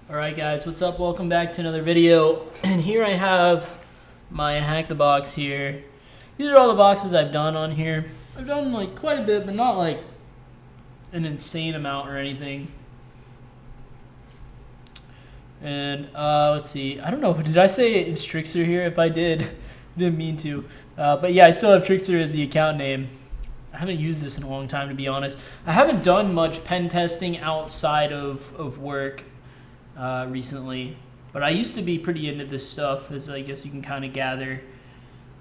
Alright guys, what's up? Welcome back to another video. And here I have my Hack the Box here. These are all the boxes I've done on here. I've done like quite a bit, but not like an insane amount or anything. And let's see. I don't know, did I say it's Trickster here? If I did, I didn't mean to. But yeah, I still have Trickster as the account name. I haven't used this in a long time, to be honest. I haven't done much pen testing outside of work recently, but I used to be pretty into this stuff, as I guess you can kind of gather.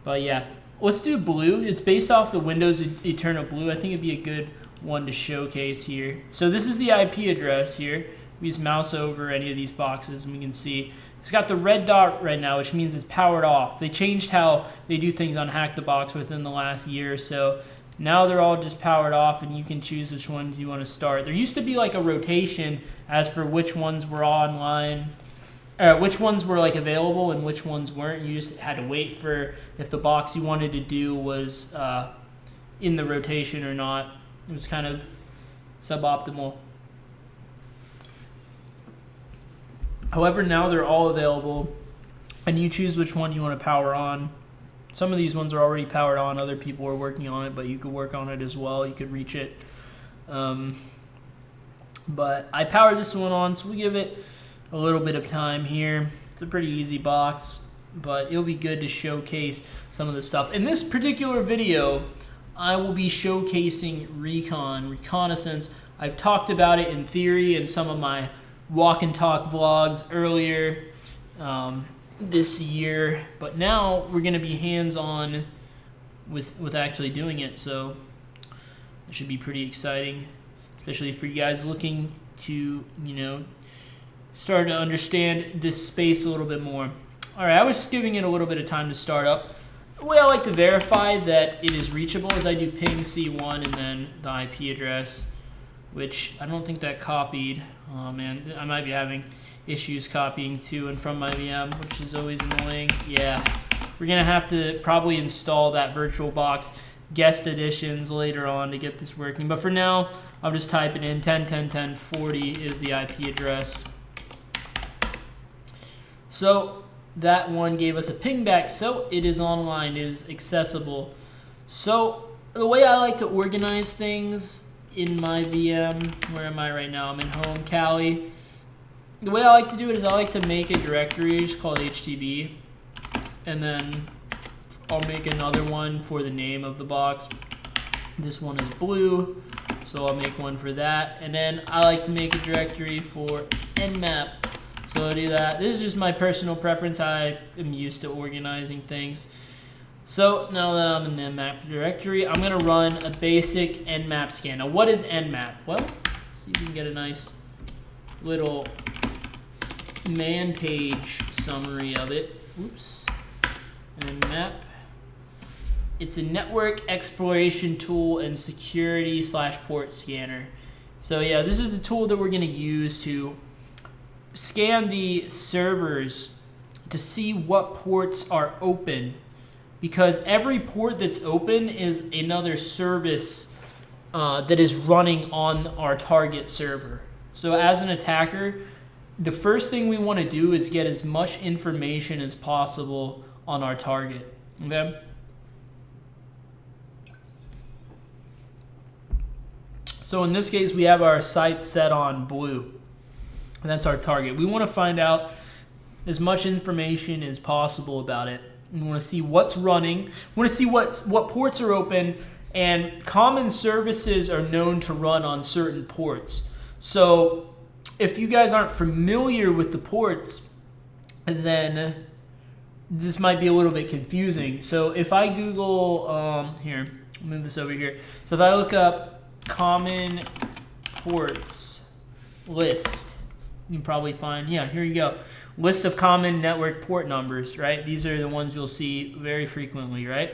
But yeah, let's do blue. It's based off the Windows Eternal Blue. I think it'd be a good one to showcase here. So this is the IP address here. We just mouse over any of these boxes and we can see it's got the red dot right now, which means it's powered off. They changed how they do things on Hack the Box within the last year or so. Now they're all just powered off, and you can choose which ones you want to start. There used to be like a rotation as for which ones were online, which ones were like available and which ones weren't. You just had to wait for if the box you wanted to do was in the rotation or not. It was kind of suboptimal. However, now they're all available, and you choose which one you want to power on. Some of these ones are already powered on. Other people are working on it, but you could work on it as well. You could reach it. But I powered this one on, so we give it a little bit of time here. It's a pretty easy box, but it'll be good to showcase some of the stuff. In this particular video, I will be showcasing Recon, Reconnaissance. I've talked about it in theory in some of my walk and talk vlogs earlier this year, but now we're going to be hands-on with actually doing it, so it should be pretty exciting, especially for you guys looking to, start to understand this space a little bit more. Alright, I was giving it a little bit of time to start up. The way I like to verify that it is reachable is I do ping C1 and then the IP address, which I don't think that copied. Oh man, I might be having issues copying to and from my VM, which is always annoying. Yeah, we're gonna have to probably install that VirtualBox guest editions later on to get this working. But for now, I'll just type it in. 10.10.10.40 is the IP address. So that one gave us a ping back, so it is online, it is accessible. So the way I like to organize things in my VM, where am I right now? I'm in home, Cali. The way I like to do it is I like to make a directory just called HTB, and then I'll make another one for the name of the box. This one is blue, so I'll make one for that. And then I like to make a directory for Nmap. So I'll do that. This is just my personal preference. I am used to organizing things. So now that I'm in the Nmap directory, I'm going to run a basic Nmap scan. Now what is Nmap? Well, let's see if we can get a nice little man page summary of it. Oops. Nmap. It's a network exploration tool and security / port scanner. So yeah, this is the tool that we're going to use to scan the servers to see what ports are open, because every port that's open is another service that is running on our target server. So as an attacker, the first thing we want to do is get as much information as possible on our target. Okay? So in this case, we have our sights set on blue. And that's our target. We want to find out as much information as possible about it. We want to see what's running. We want to see what ports are open, and common services are known to run on certain ports. So if you guys aren't familiar with the ports, then this might be a little bit confusing. So if I Google, here, move this over here. So if I look up common ports list, you can probably find, yeah, here you go. List of common network port numbers, right? These are the ones you'll see very frequently, right?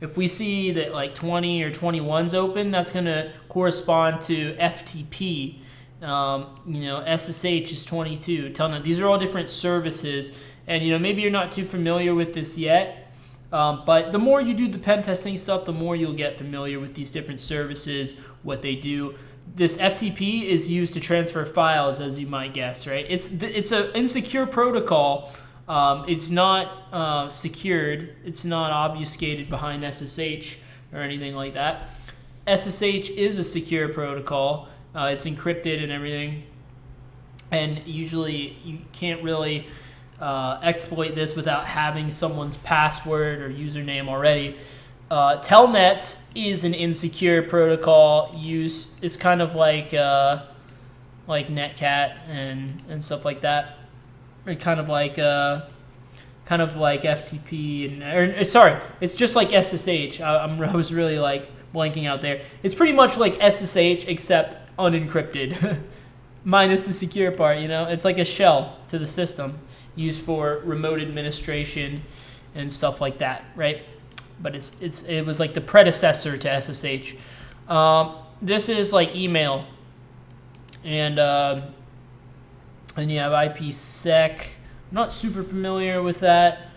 If we see that like 20 or 21's open, that's going to correspond to FTP. SSH is 22. Telnet. These are all different services, and maybe you're not too familiar with this yet, but the more you do the pen testing stuff, the more you'll get familiar with these different services, what they do. This FTP is used to transfer files, as you might guess, right? It's an insecure protocol. It's not secured. It's not obfuscated behind SSH or anything like that. SSH is a secure protocol. It's encrypted and everything. And usually you can't really exploit this without having someone's password or username already. Telnet is an insecure protocol. It's kind of like Netcat and stuff like that. Or kind of like FTP sorry, it's just like SSH. I was really like blanking out there. It's pretty much like SSH except unencrypted, minus the secure part. It's like a shell to the system used for remote administration and stuff like that, right? But it was like the predecessor to SSH. This is like email, and you have IPsec. I'm not super familiar with that.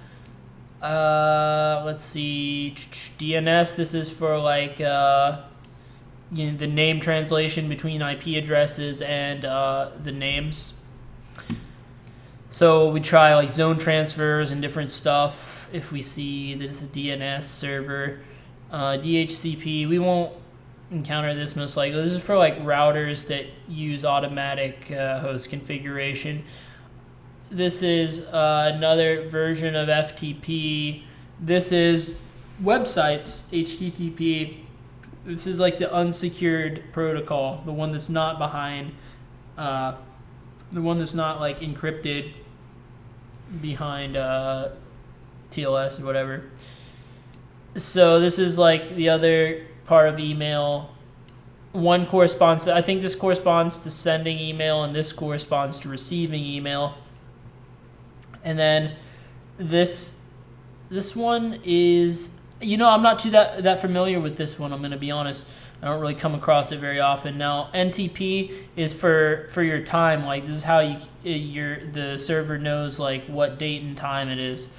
Let's see, DNS. This is for like the name translation between IP addresses and the names. So we try like zone transfers and different stuff. If we see that it's a DNS server, DHCP, we won't encounter this most likely. This is for like routers that use automatic host configuration. This is another version of FTP. This is websites, HTTP. This is like the unsecured protocol, the one that's not behind, the one that's not like encrypted behind TLS or whatever. So this is like the other part of email. One corresponds to, I think this corresponds to sending email, and this corresponds to receiving email. And then this one is, I'm not too that familiar with this one. I'm going to be honest. I don't really come across it very often. Now, NTP is for your time. Like, this is how the server knows like what date and time it is.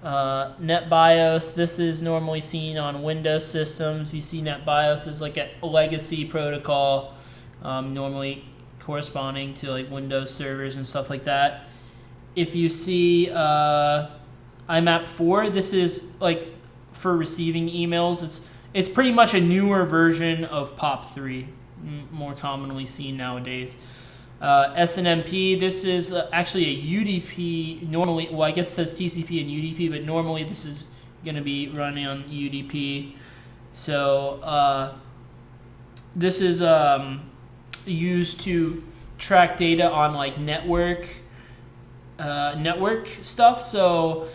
NetBIOS, this is normally seen on Windows systems. You see NetBIOS is like a legacy protocol, normally corresponding to like Windows servers and stuff like that. If you see IMAP4, this is like for receiving emails. It's pretty much a newer version of POP3, more commonly seen nowadays. SNMP, this is actually a UDP. Normally, well, I guess it says TCP and UDP, but normally this is going to be running on UDP. So this is used to track data on like network stuff. So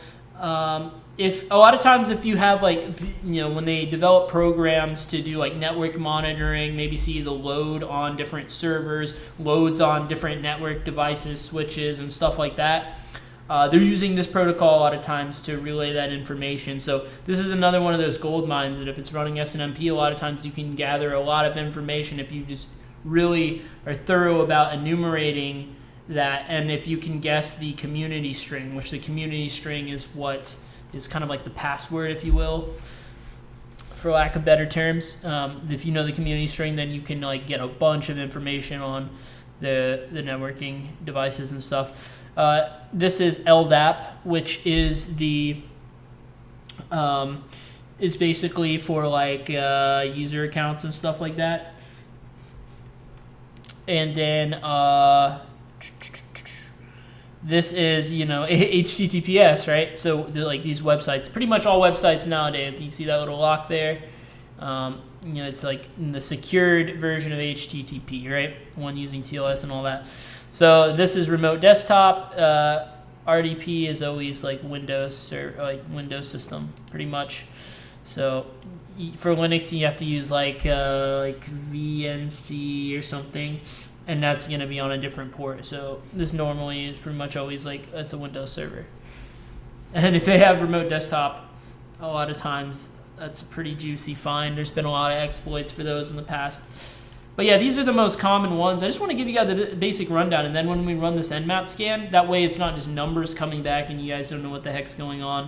if a lot of times if you have like, when they develop programs to do like network monitoring, maybe see the load on different servers, loads on different network devices, switches and stuff like that, they're using this protocol a lot of times to relay that information. So this is another one of those gold mines that if it's running SNMP, a lot of times you can gather a lot of information if you just really are thorough about enumerating that, and if you can guess the community string, which the community string is what is kind of like the password, if you will, for lack of better terms. If you know the community string, then you can like get a bunch of information on the networking devices and stuff. This is LDAP, which is it's basically for like user accounts and stuff like that. And then this is, HTTPS, right? So they're like these websites, pretty much all websites nowadays. You see that little lock there? It's like in the secured version of HTTP, right? One using TLS and all that. So this is remote desktop. RDP is always like Windows or like Windows system, pretty much. So for Linux, you have to use like VNC or something. And that's going to be on a different port. So this normally is pretty much always like it's a Windows server. And if they have remote desktop, a lot of times that's a pretty juicy find. There's been a lot of exploits for those in the past. But yeah, these are the most common ones. I just want to give you guys the basic rundown. And then when we run this Nmap scan, that way it's not just numbers coming back and you guys don't know what the heck's going on.